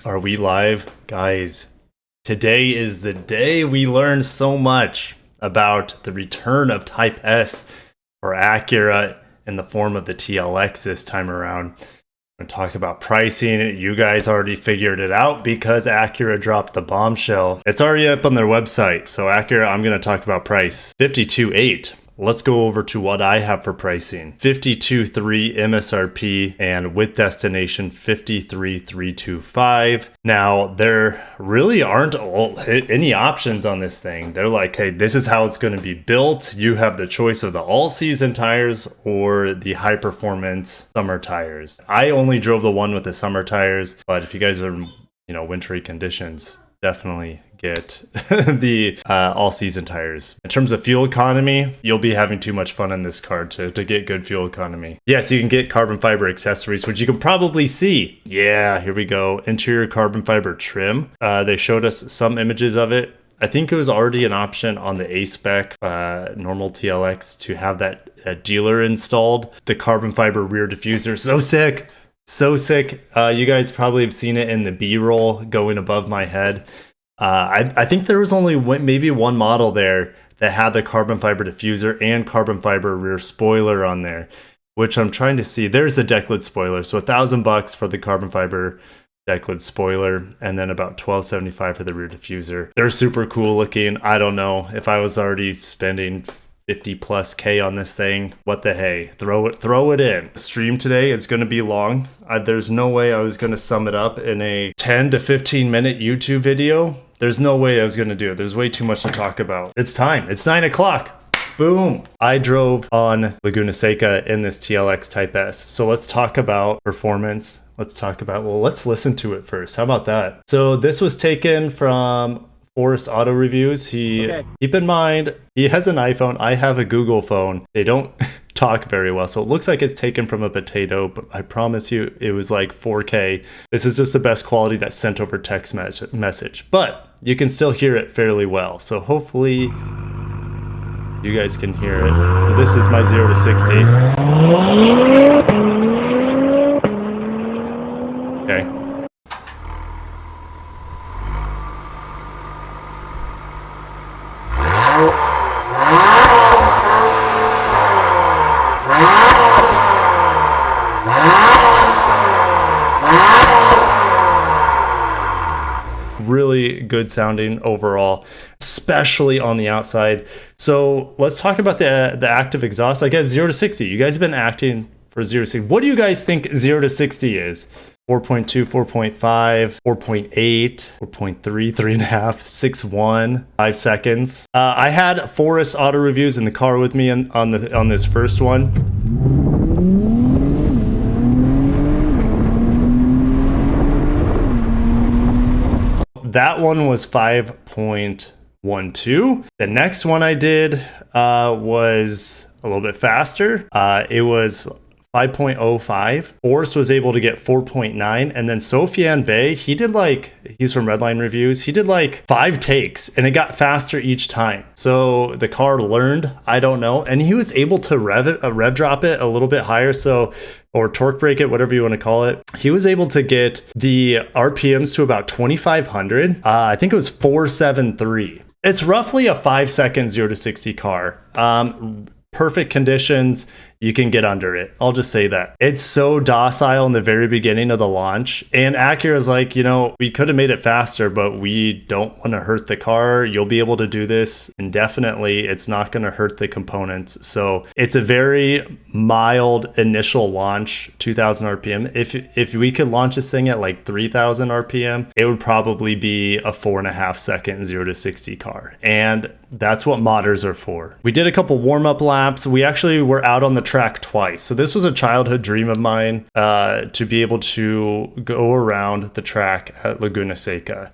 Are we live? Guys, today is the day we learn so much about the return of Type S for Acura in the form of the TLX this time around. We're going to talk about pricing. You guys already figured it out because Acura dropped the bombshell. It's already up on their website. So Acura, I'm going to talk about price. 52.8. Let's go over to what I have for pricing. 52.3 MSRP and with destination 53.325. Now, there really aren't any options on this thing. They're like, hey, this is how it's going to be built. You have the choice of the all-season tires or the high-performance summer tires. I only drove the one with the summer tires, but if you guys are in, wintry conditions, definitely get the all-season tires. In terms of fuel economy, you'll be having too much fun in this car to get good fuel economy. Yes, you can get carbon fiber accessories, which you can probably see. Yeah, here we go. Interior carbon fiber trim. They showed us some images of it. I think it was already an option on the A-Spec normal TLX to have that dealer installed. The carbon fiber rear diffuser, so sick. So sick. You guys probably have seen it in the B-roll going above my head. I think there was only maybe one model there that had the carbon fiber diffuser and carbon fiber rear spoiler on there, which I'm trying to see. There's the deck lid spoiler. So $1,000 for the carbon fiber deck lid spoiler, and then about $1,275 for the rear diffuser. They're super cool looking. I don't know if I was already spending 50 plus K on this thing. What the hey? Throw it in. Stream today is going to be long. There's no way I was going to sum it up in a 10 to 15 minute YouTube video. There's no way I was going to do it. There's way too much to talk about. It's time. It's 9 o'clock. Boom. I drove on Laguna Seca in this TLX Type S. So let's talk about performance. Let's listen to it first. How about that? So this was taken from Forest Auto Reviews. Keep in mind, he has an iPhone. I have a Google phone. They don't talk very well, so it looks like it's taken from a potato, but I promise you it was like 4K. This is just the best quality that's sent over text message, but you can still hear it fairly well. So hopefully you guys can hear it. So this is my 0 to 60. Okay. Really good sounding overall, especially on the outside. So let's talk about the active exhaust. I guess 0 to 60. You guys have been acting for 0 to 60. What do you guys think 0 to 60 is? 4.2, 4.5, 4.8, 4.3, 3.5, 6.1, 5 seconds. I had Forest Auto Reviews in the car with me on this first one. That one was 5.12. The next one I did was a little bit faster. It was 5.05. Forrest was able to get 4.9. And then Sofian Bey, he's from Redline Reviews. He did like 5 takes and it got faster each time. So the car learned, I don't know. And he was able to rev drop it a little bit higher. Or torque brake it, whatever you want to call it. He was able to get the RPMs to about 2,500. I think it was 473. It's roughly a 5-second 0 to 60 car. Perfect conditions, you can get under it. I'll just say that. It's so docile in the very beginning of the launch. And Acura's like, we could have made it faster, but we don't want to hurt the car. You'll be able to do this indefinitely. It's not going to hurt the components. So it's a very mild initial launch, 2,000 RPM. If we could launch this thing at like 3,000 RPM, it would probably be a 4.5 second 0 to 60 car. And that's what modders are for. We did a couple warm-up laps. We actually were out on the track twice. So this was a childhood dream of mine, to be able to go around the track at Laguna Seca.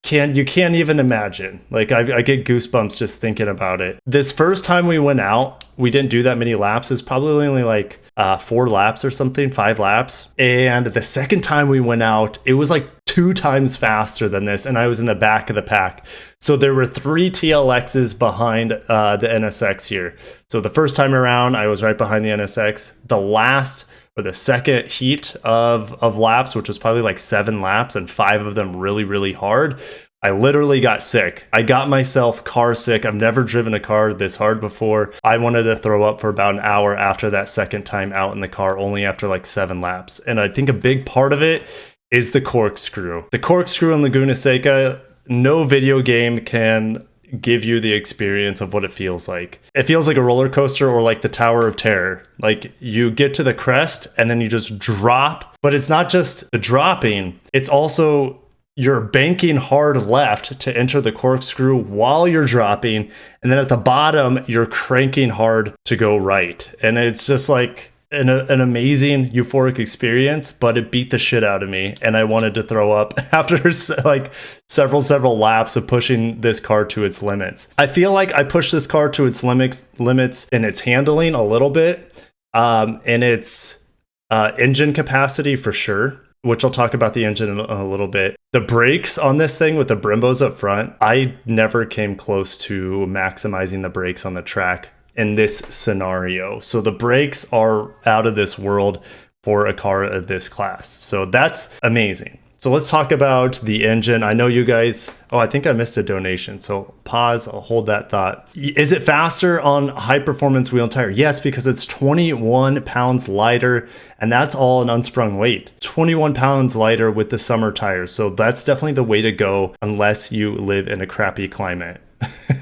You can't even imagine. Like I get goosebumps just thinking about it. This first time we went out, we didn't do that many laps. It was probably only like 4 laps or something, 5 laps. And the second time we went out, it was like 2 times faster than this, and I was in the back of the pack. So there were 3 TLXs behind the NSX here. So the first time around, I was right behind the NSX. The last for the second heat of laps, which was probably like 7 laps and 5 of them really, really hard. I literally got sick. I got myself car sick. I've never driven a car this hard before. I wanted to throw up for about an hour after that second time out in the car, only after like 7 laps. And I think a big part of it is the corkscrew. The corkscrew in Laguna Seca, no video game can give you the experience of what it feels like. It feels like a roller coaster or like the Tower of Terror. Like you get to the crest and then you just drop, but it's not just the dropping, it's also you're banking hard left to enter the corkscrew while you're dropping, and then at the bottom you're cranking hard to go right. And it's just like an amazing euphoric experience, but it beat the shit out of me and I wanted to throw up after like several laps of pushing this car to its limits. I feel like I pushed this car to its limits in its handling a little bit, in its engine capacity for sure, which I'll talk about the engine in a little bit. The brakes on this thing with the Brimbos up front, I never came close to maximizing the brakes on the track in this scenario. So the brakes are out of this world for a car of this class. So that's amazing. So let's talk about the engine. I know you guys, I think I missed a donation. So pause, I'll hold that thought. Is it faster on high performance wheel and tire? Yes, because it's 21 pounds lighter, and that's all an unsprung weight. 21 pounds lighter with the summer tires. So that's definitely the way to go unless you live in a crappy climate.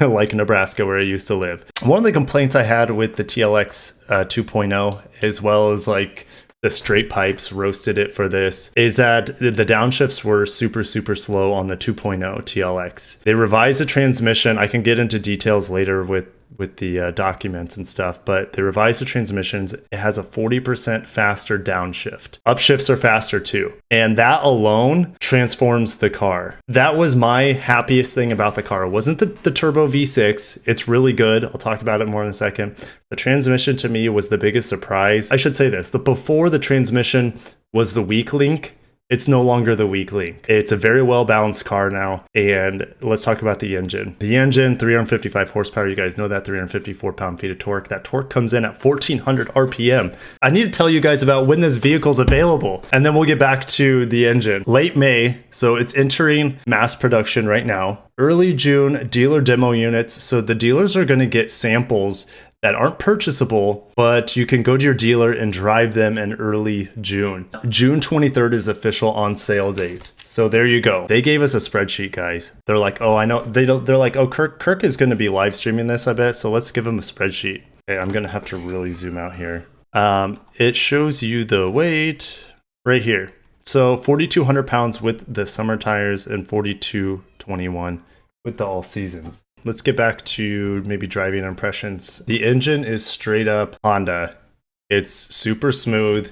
Like Nebraska, where I used to live. One of the complaints I had with the TLX 2.0, as well as like the straight pipes roasted it for this, is that the downshifts were super slow on the 2.0 TLX. They revised the transmission. I can get into details later with the documents and stuff, but they revised the transmissions. It has a 40% faster downshift. Upshifts are faster too. And that alone transforms the car. That was my happiest thing about the car. It wasn't the turbo V6. It's really good. I'll talk about it more in a second. The transmission to me was the biggest surprise. I should say this, before the transmission was the weak link, it's no longer the weak link. It's a very well balanced car now. And let's talk about the engine. The engine, 355 horsepower. You guys know that, 354 pound-feet of torque. That torque comes in at 1400 RPM. I need to tell you guys about when this vehicle's available, and then we'll get back to the engine. Late May, so it's entering mass production right now. Early June, dealer demo units. So the dealers are going to get samples that aren't purchasable, but you can go to your dealer and drive them in early June. June 23rd is official on sale date. So there you go. They gave us a spreadsheet, guys. They're like, oh, I know. They're like, oh, Kirk is going to be live streaming this, I bet. So let's give him a spreadsheet. Okay, I'm going to have to really zoom out here. It shows you the weight right here. So 4,200 pounds with the summer tires and 4,221 with the all seasons. Let's get back to maybe driving impressions. The engine is straight up Honda. It's super smooth.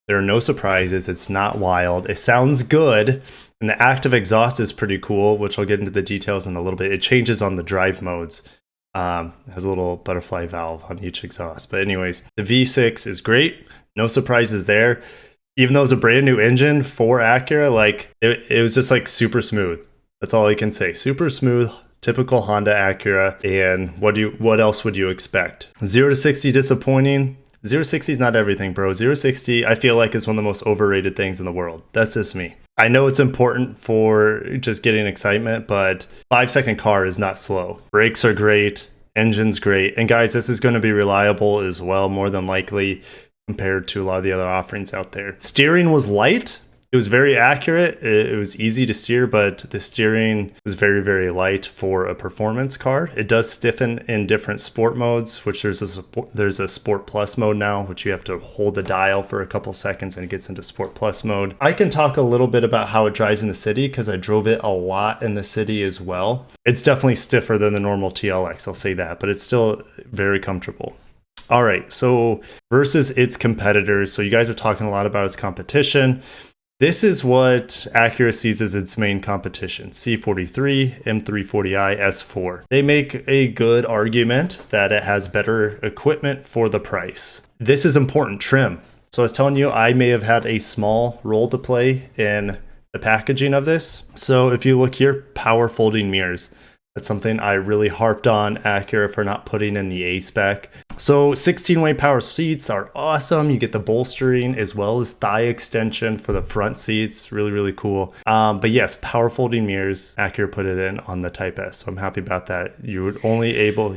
There are no surprises. It's not wild. It sounds good. And the active exhaust is pretty cool, which I'll get into the details in a little bit. It changes on the drive modes. It has a little butterfly valve on each exhaust. But anyways, the V6 is great. No surprises there. Even though it's a brand new engine for Acura, like it was just like super smooth. That's all I can say. Super smooth. Typical Honda Acura. And what else would you expect? 0 to 60 disappointing. 0 to 60 is not everything, bro. 0 to 60 I feel like is one of the most overrated things in the world. That's just me. I know it's important for just getting excitement, but 5-second car is not slow. Brakes are great. Engine's great. And guys, this is going to be reliable as well, more than likely, compared to a lot of the other offerings out there. Steering was light. It was very accurate. It was easy to steer, but the steering was very, very light for a performance car. It does stiffen in different sport modes, which there's a Sport Plus mode now, which you have to hold the dial for a couple seconds and it gets into Sport Plus mode. I can talk a little bit about how it drives in the city because I drove it a lot in the city as well. It's definitely stiffer than the normal TLX, I'll say that, but it's still very comfortable. All right, so versus its competitors. So you guys are talking a lot about its competition. This is what Acura sees as its main competition, C43, M340i, S4. They make a good argument that it has better equipment for the price. This is important, trim. So I was telling you, I may have had a small role to play in the packaging of this. So if you look here, power folding mirrors. That's something I really harped on Acura for not putting in the A spec. So 16-way power seats are awesome. You get the bolstering as well as thigh extension for the front seats. Really, really cool. But yes, power folding mirrors. Acura put it in on the Type S, so I'm happy about that. You're only able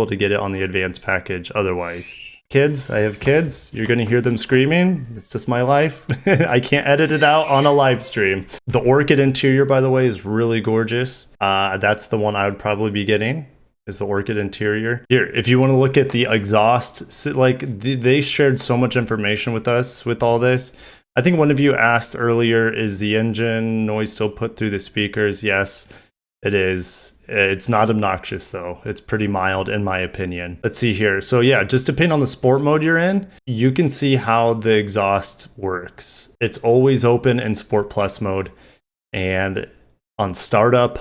to get it on the advanced package otherwise. Kids, I have kids. You're gonna hear them screaming. It's just my life. I can't edit it out on a live stream. The Orchid interior, by the way, is really gorgeous. That's the one I would probably be getting, is the Orchid interior. Here, if you want to look at the exhaust, like they shared so much information with us with all this. I think one of you asked earlier, is the engine noise still put through the speakers? Yes, it is. It's not obnoxious though. It's pretty mild in my opinion. Let's see here. So yeah, just depending on the sport mode you're in, you can see how the exhaust works. It's always open in Sport Plus mode, and on startup,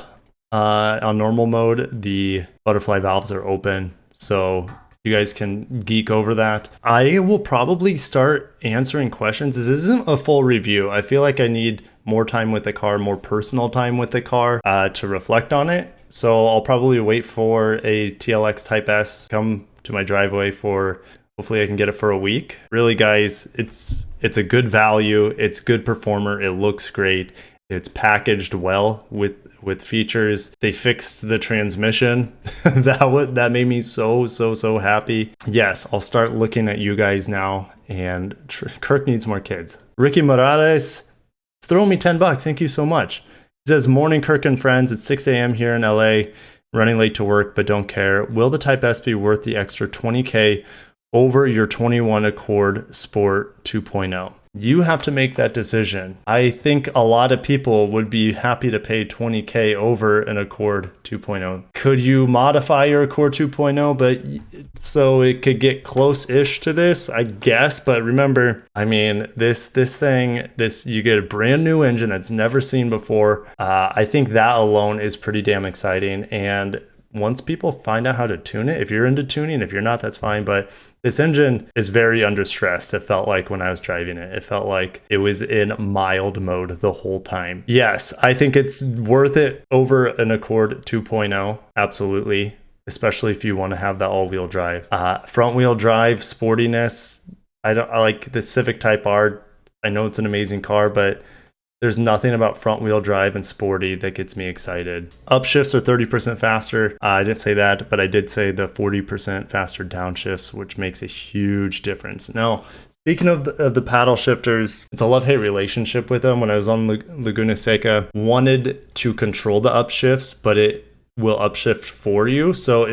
on normal mode, the butterfly valves are open. So you guys can geek over that. I will probably start answering questions. This isn't a full review. I feel like I need more time with the car, more personal time with the car to reflect on it. So I'll probably wait for a TLX Type S come to my driveway for, hopefully I can get it for a week. Really guys, it's a good value. It's good performer. It looks great. It's packaged well with features. They fixed the transmission. that made me so happy. Yes, I'll start looking at you guys now. And Kirk needs more kids. Ricky Morales, throw me $10. Thank you so much. He says, morning Kirk and friends. It's 6 a.m. here in LA. Running late to work, but don't care. Will the Type S be worth the extra $20K over your 21 Accord Sport 2.0? You have to make that decision. I think a lot of people would be happy to pay $20K over an Accord 2.0. Could you modify your Accord 2.0, but so it could get close-ish to this? I guess, but remember, I mean, this thing, you get a brand new engine that's never seen before. I think that alone is pretty damn exciting. And once people find out how to tune it, if you're into tuning, if you're not, that's fine. But this engine is very under stressed. It felt like when I was driving it, it felt like it was in mild mode the whole time. Yes, I think it's worth it over an Accord 2.0. Absolutely. Especially if you want to have that all-wheel drive. Front wheel drive, sportiness. I like the Civic Type R. I know it's an amazing car, but there's nothing about front wheel drive and sporty that gets me excited. Upshifts are 30% faster. I didn't say that, but I did say the 40% faster downshifts, which makes a huge difference. Now, speaking of the paddle shifters, it's a love-hate relationship with them. When I was on Laguna Seca, wanted to control the upshifts, but it will upshift for you. So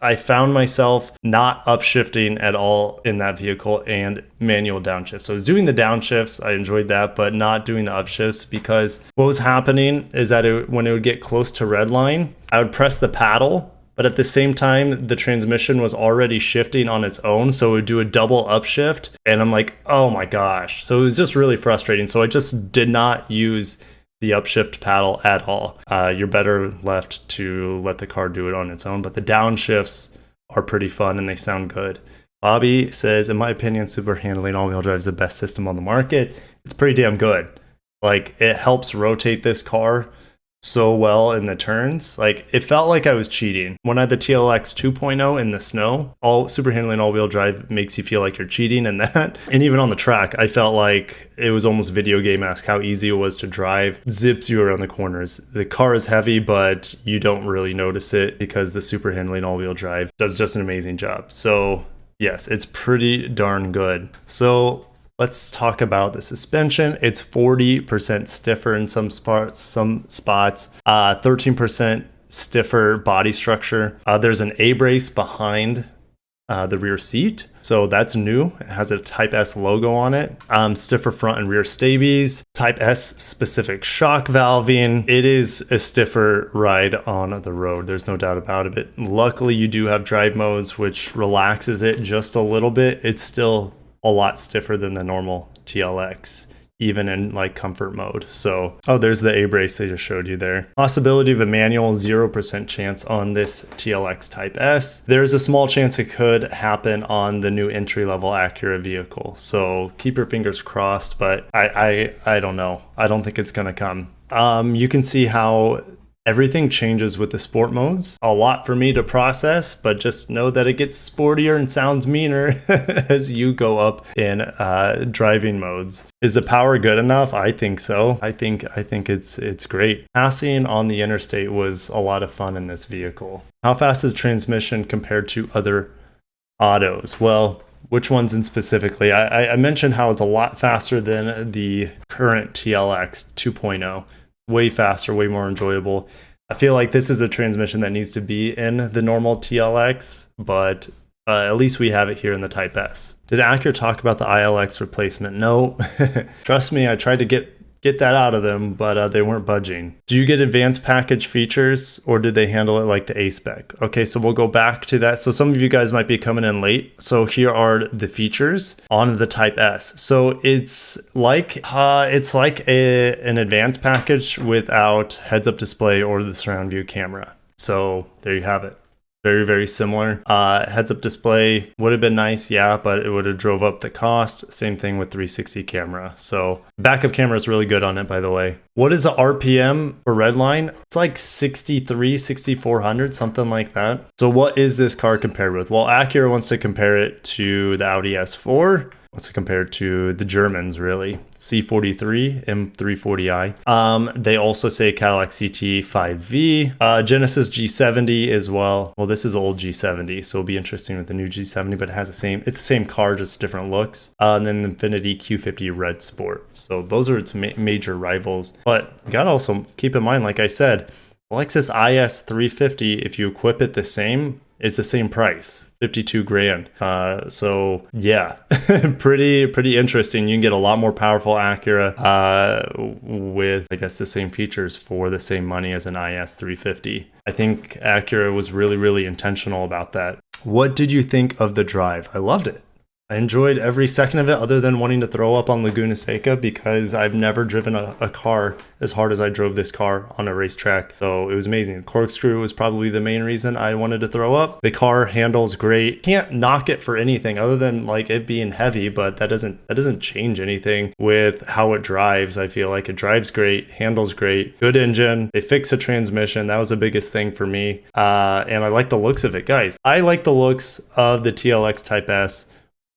I found myself not upshifting at all in that vehicle and manual downshift. So I was doing the downshifts, I enjoyed that, but not doing the upshifts, because what was happening is that when it would get close to red line, I would press the paddle, but at the same time, the transmission was already shifting on its own. So it would do a double upshift. And I'm like, oh my gosh. So it was just really frustrating. So I just did not use the upshift paddle at all. You're better left to let the car do it on its own, but the downshifts are pretty fun and they sound good. Bobby says, in my opinion, super handling all-wheel drive is the best system on the market. It's pretty damn good. Like, it helps rotate this car so well in the turns. Like, it felt like I was cheating. When I had the TLX 2.0 in the snow, all super handling all-wheel drive makes you feel like you're cheating in that. And even on the track, I felt like it was almost video game-esque how easy it was to drive. Zips you around the corners. The car is heavy, but you don't really notice it because the super handling all-wheel drive does just an amazing job. So yes, it's pretty darn good. So let's talk about the suspension. It's 40% stiffer in some spots, 13% stiffer body structure. There's an A-brace behind the rear seat. So that's new. It has a Type S logo on it. Stiffer front and rear stabies. Type S specific shock valving. It is a stiffer ride on the road. There's no doubt about it. But luckily you do have drive modes, which relaxes it just a little bit. It's still a lot stiffer than the normal TLX, even in like comfort mode. So, oh, there's the A-brace they just showed you there. Possibility of a manual, 0% chance on this TLX Type S. There's a small chance it could happen on the new entry-level Acura vehicle. So keep your fingers crossed, but I don't know. I don't think it's gonna come. You can see how Everything changes with the sport modes. A lot for me to process, but just know that it gets sportier and sounds meaner as you go up in driving modes. Is the power good enough? I think so. I think it's great. Passing on the interstate was a lot of fun in this vehicle. How fast is transmission compared to other autos? Well, which ones in specifically? I mentioned how it's a lot faster than the current TLX 2.0. Way faster, way more enjoyable. I feel like this is a transmission that needs to be in the normal TLX, but at least we have it here in the Type S. Did Acura talk about the ILX replacement? No. Trust me, I tried to get that out of them, but they weren't budging. Do you get advanced package features, or did they handle it like the A-Spec? Okay, so we'll go back to that. So some of you guys might be coming in late. So here are the features on the Type S. So it's like an advanced package without heads-up display or the surround view camera. So there you have it. Very, very similar. Heads-up display would have been nice, yeah, but it would have drove up the cost. Same thing with 360 camera. So backup camera is really good on it, by the way. What is the RPM for Redline? It's like 63, 6400, something like that. So what is this car compared with? Well, Acura wants to compare it to the Audi S4. What's it compared to the Germans, really? C43, M340i. They also say Cadillac CT5V, Genesis G70 as well. Well, this is old G70, so it'll be interesting with the new G70, but it's the same car, just different looks. And then the Infiniti Q50 Red Sport. So those are its major rivals. But you gotta also keep in mind, like I said, Lexus IS 350, if you equip it the same, is the same price. 52 grand. So yeah, pretty interesting. You can get a lot more powerful Acura with, I guess, the same features for the same money as an IS 350. I think Acura was really intentional about that. What did you think of the drive? I loved it. I enjoyed every second of it, other than wanting to throw up on Laguna Seca, because I've never driven a car as hard as I drove this car on a racetrack. So it was amazing. The corkscrew was probably the main reason I wanted to throw up. The car handles great. Can't knock it for anything other than like it being heavy, but that doesn't change anything with how it drives. I feel like it drives great, handles great, good engine. They fixed the transmission. That was the biggest thing for me. And I like the looks of it, guys. I like the looks of the TLX Type S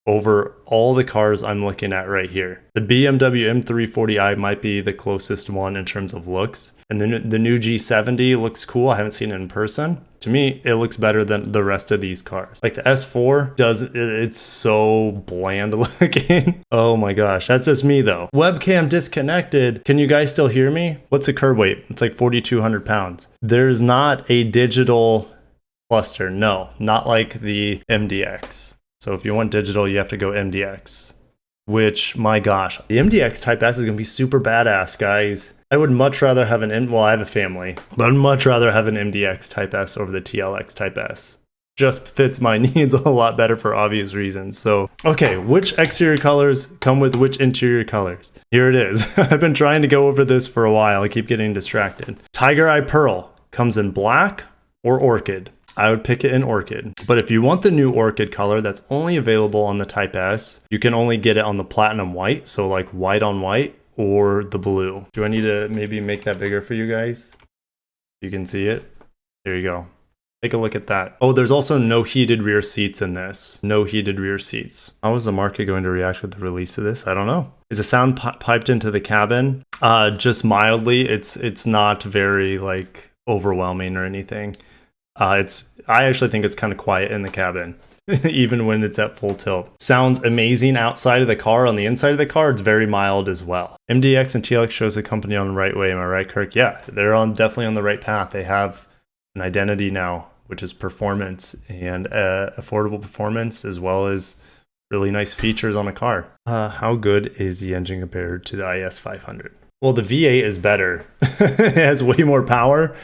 over all the cars I'm looking at right here. The BMW M340i might be the closest one in terms of looks. And then the new G70 looks cool. I haven't seen it in person. To me, it looks better than the rest of these cars. Like the S4 it's so bland looking. Oh my gosh, that's just me though. Webcam disconnected. Can you guys still hear me? What's the curb weight? It's like 4,200 pounds. There's not a digital cluster. No, not like the MDX. So if you want digital, you have to go MDX, which, my gosh, the MDX Type S is going to be super badass, guys. I would much rather have well, I have a family, but I'd much rather have an MDX Type S over the TLX Type S. Just fits my needs a lot better for obvious reasons. So, okay, which exterior colors come with which interior colors? Here it is. I've been trying to go over this for a while. I keep getting distracted. Tiger Eye Pearl comes in black or orchid. I would pick it in orchid. But if you want the new orchid color that's only available on the Type S, you can only get it on the platinum white, so like white on white, or the blue. Do I need to maybe make that bigger for you guys? You can see it. There you go. Take a look at that. Oh, there's also no heated rear seats in this. No heated rear seats. How is the market going to react with the release of this? I don't know. Is the sound piped into the cabin? Just mildly. It's not very like overwhelming or anything. I actually think it's kind of quiet in the cabin, even when it's at full tilt. Sounds amazing outside of the car. On the inside of the car, it's very mild as well. MDX and TLX shows the company on the right way. Am I right, Kirk? Yeah, they're definitely on the right path. They have an identity now, which is performance and affordable performance, as well as really nice features on a car. How good is the engine compared to the IS 500? Well, the V8 is better. It has way more power.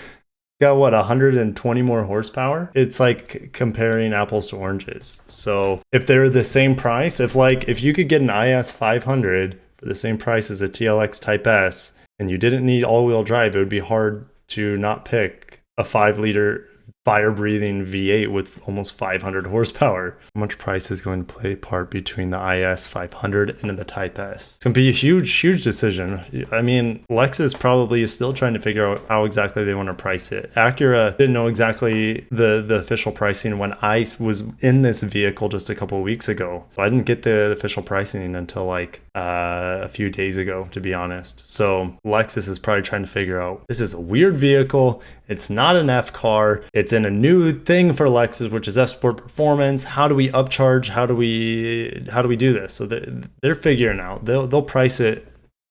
Got what, 120 more horsepower? It's like comparing apples to oranges. So if they're the same price, if you could get an IS 500 for the same price as a TLX Type S, and you didn't need all-wheel drive, it would be hard to not pick a 5-liter fire-breathing V8 with almost 500 horsepower. How much price is going to play a part between the IS 500 and the Type S? It's going to be a huge decision. I mean, Lexus probably is still trying to figure out how exactly they want to price it. Acura didn't know exactly the official pricing when I was in this vehicle just a couple of weeks ago. So I didn't get the official pricing until like a few days ago, to be honest. So Lexus is probably trying to figure out, this is a weird vehicle. It's not an F car. It's in a new thing for Lexus, which is F Sport Performance. How do we upcharge? How do we do this? So they're figuring out. They'll price it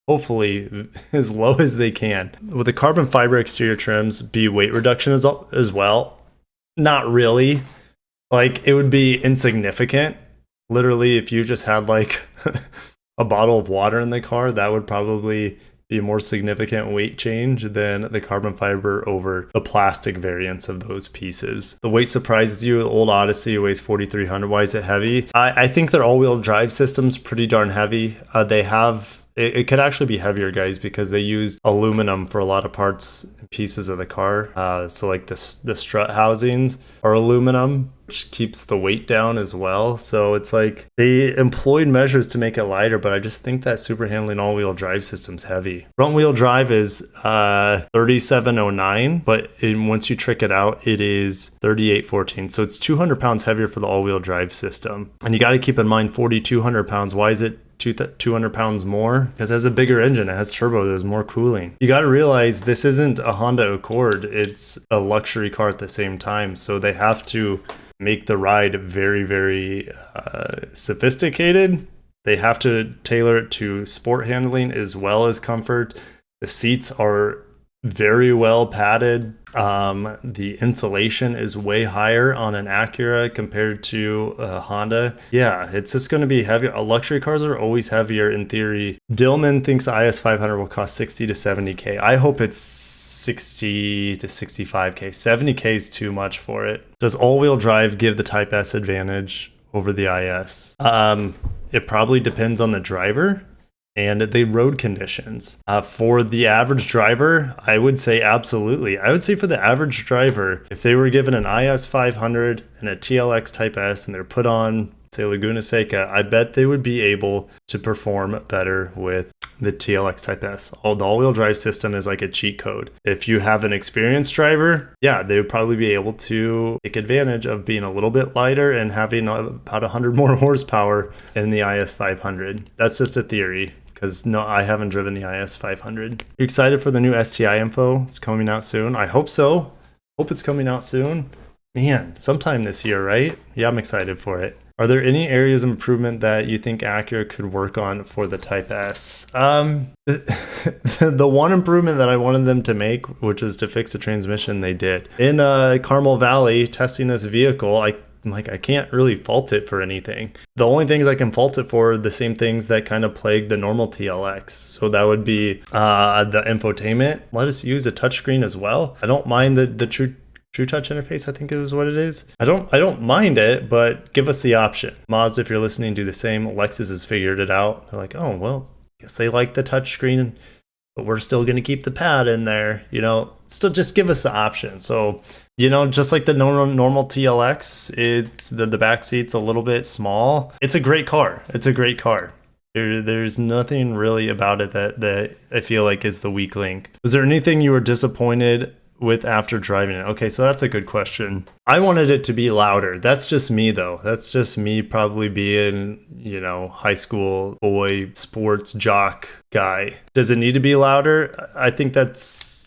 hopefully as low as they can. With the carbon fiber exterior trims, be weight reduction as well? Not really. Like, it would be insignificant. Literally, if you just had like a bottle of water in the car, that would probably be a more significant weight change than the carbon fiber over the plastic variants of those pieces. The weight surprises you. The old Odyssey weighs 4,300. Why is it heavy? I think their all-wheel drive system's pretty darn heavy. They have... It could actually be heavier, guys, because they use aluminum for a lot of parts and pieces of the car. So like the strut housings are aluminum, which keeps the weight down as well. So it's like they employed measures to make it lighter, but I just think that super handling all-wheel drive system's heavy. Front-wheel drive is 3709, but once you trick it out, it is 3814. So it's 200 pounds heavier for the all-wheel drive system. And you got to keep in mind 4,200 pounds. Why is it 200 pounds more? Because it has a bigger engine, it has turbo, there's more cooling. You got to realize this isn't a Honda Accord, it's a luxury car at the same time, so they have to make the ride very sophisticated. They have to tailor it to sport handling as well as comfort. The seats are very well padded. The insulation is way higher on an Acura compared to a Honda. Yeah, it's just going to be heavier. Luxury cars are always heavier in theory. Dillman thinks the IS 500 will cost 60 to 70K. I hope it's 60 to 65K. 70K is too much for it. Does all-wheel drive give the Type S advantage over the IS? It probably depends on the driver and the road conditions. For the average driver, I would say absolutely. I would say for the average driver, if they were given an IS 500 and a TLX Type S and they're put on, say, Laguna Seca, I bet they would be able to perform better with the TLX Type S. The all-wheel drive system is like a cheat code. If you have an experienced driver, yeah, they would probably be able to take advantage of being a little bit lighter and having about 100 more horsepower in the IS 500. That's just a theory, because no, I haven't driven the IS 500. You excited for the new STI info? It's coming out soon. I hope so. Hope it's coming out soon. Man, sometime this year, right? Yeah, I'm excited for it. Are there any areas of improvement that you think Acura could work on for the Type S? The one improvement that I wanted them to make, which is to fix the transmission, they did. In Carmel Valley, testing this vehicle, I can't really fault it for anything. The only things I can fault it for are the same things that kind of plague the normal TLX. So that would be the infotainment. Let us use a touchscreen as well. I don't mind the True Touch interface, I think is what it is. I don't mind it, but give us the option. Mazda, if you're listening, do the same. Lexus has figured it out. They're like, oh, well, I guess they like the touchscreen, but we're still going to keep the pad in there. Still just give us the option. So, just like the normal TLX, it's the back seat's a little bit small. It's a great car. There's nothing really about it that I feel like is the weak link. Was there anything you were disappointed with after driving it? Okay, so that's a good question. I wanted it to be louder. That's just me, though. That's just me probably being, high school boy sports jock guy. Does it need to be louder? I think that's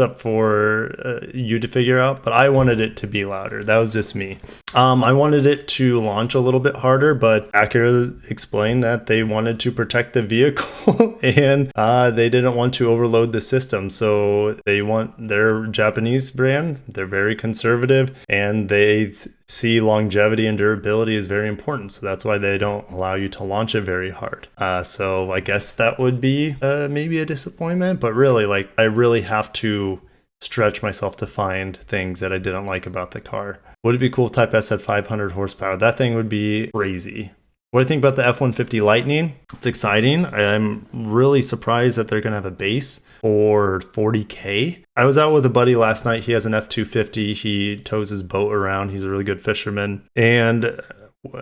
up for you to figure out, but I wanted it to be louder. That was just me. I wanted it to launch a little bit harder, but Acura explained that they wanted to protect the vehicle and they didn't want to overload the system. So their Japanese brand, they're very conservative and they see longevity and durability is very important. So that's why they don't allow you to launch it very hard. So I guess that would be maybe a disappointment, but really, I really have to stretch myself to find things that I didn't like about the car. Would it be cool if Type S had 500 horsepower? That thing would be crazy. What do you think about the F-150 Lightning? It's exciting. I'm really surprised that they're going to have a base. for 40K. I was out with a buddy last night. He has an F-250. He tows his boat around. He's a really good fisherman. And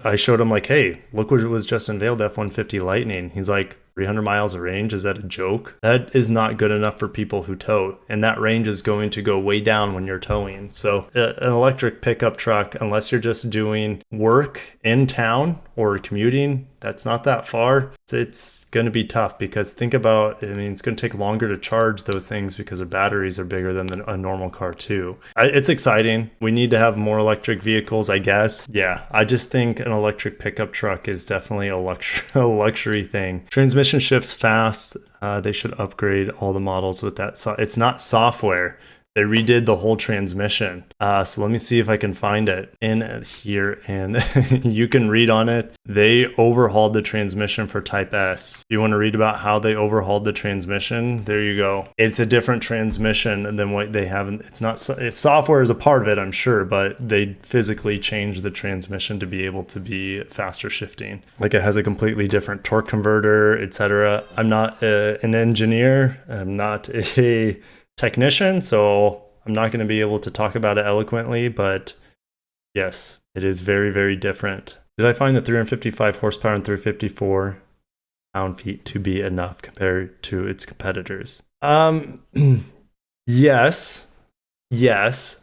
I showed him like, hey, look what was just unveiled, F-150 Lightning. He's like, 300 miles of range? Is that a joke? That is not good enough for people who tow. And that range is going to go way down when you're towing. So an electric pickup truck, unless you're just doing work in town or commuting, that's not that far. It's going to be tough because think about, I mean, it's going to take longer to charge those things because their batteries are bigger than a normal car too. It's exciting. We need to have more electric vehicles, I guess. Yeah, I just think an electric pickup truck is definitely a luxury thing. Transmission shifts fast. They should upgrade all the models with that. It's not software. They redid the whole transmission. So let me see if I can find it in here, and you can read on it. They overhauled the transmission for Type S. You want to read about how they overhauled the transmission? There you go. It's a different transmission than what they have. It's software is a part of it, I'm sure, but they physically changed the transmission to be able to be faster shifting. Like it has a completely different torque converter, etc. I'm not an engineer. I'm not a technician, so I'm not going to be able to talk about it eloquently, but yes, it is very, very different. Did I find the 355 horsepower and 354 pound-feet to be enough compared to its competitors? Yes.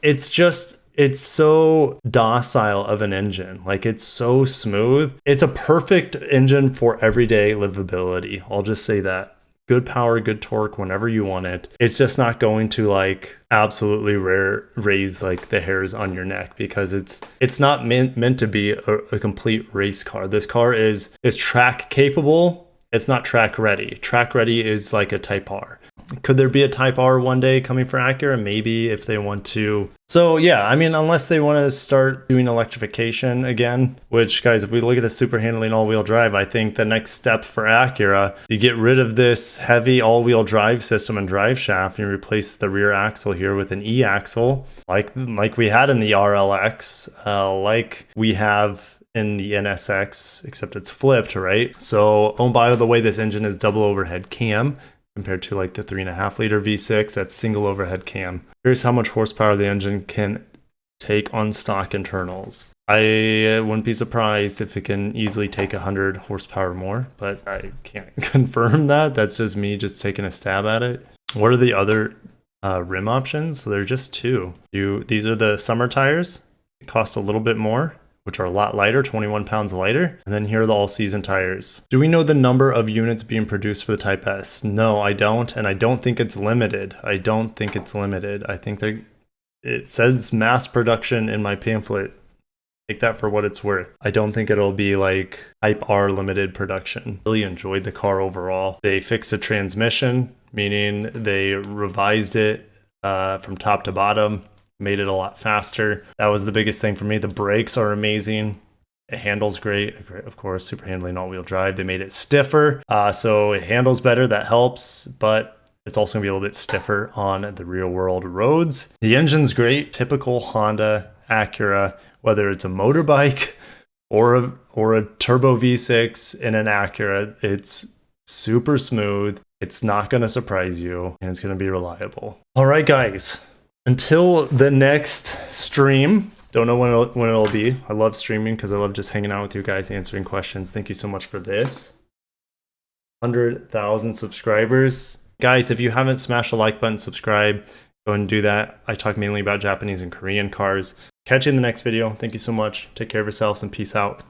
It's so docile of an engine. Like, it's so smooth. It's a perfect engine for everyday livability. I'll just say that. Good power, good torque whenever you want it. It's just not going to like absolutely raise like the hairs on your neck because it's not meant to be a complete race car. This car is track capable. It's not track ready. Track ready is like a Type R. Could there be a Type R one day coming for Acura? Maybe, if they want to. So yeah, I mean, unless they want to start doing electrification again, which, guys, if we look at the super handling all-wheel drive, I think the next step for Acura, you get rid of this heavy all-wheel drive system and drive shaft, and you replace the rear axle here with an E-axle, like we had in the RLX, like we have in the NSX, except it's flipped, right? So, oh, by the way, this engine is double overhead cam, compared to like the 3.5 liter V6, that's single overhead cam. Here's how much horsepower the engine can take on stock internals. I wouldn't be surprised if it can easily take 100 horsepower more, but I can't confirm that. That's just me just taking a stab at it. What are the other rim options? So they're just two. These are the summer tires. It cost a little bit more, which are a lot lighter, 21 pounds lighter. And then here are the all-season tires. Do we know the number of units being produced for the Type S? No, I don't, and I don't think it's limited. I think it says mass production in my pamphlet. Take that for what it's worth. I don't think it'll be like Type R limited production. Really enjoyed the car overall. They fixed the transmission, meaning they revised it from top to bottom. Made it a lot faster. That was the biggest thing for me. The brakes are amazing. It handles great. Of course, super handling all-wheel drive. They made it stiffer, so it handles better. That helps, but it's also gonna be a little bit stiffer on the real-world roads. The engine's great. Typical Honda, Acura, whether it's a motorbike or a turbo V6 in an Acura, it's super smooth. It's not gonna surprise you, and it's gonna be reliable. All right, guys. Until the next stream, don't know when it'll be. I love streaming because I love just hanging out with you guys, answering questions. Thank you so much for this. 100,000 subscribers. Guys, if you haven't smashed the like button, subscribe, go ahead and do that. I talk mainly about Japanese and Korean cars. Catch you in the next video. Thank you so much. Take care of yourselves and peace out.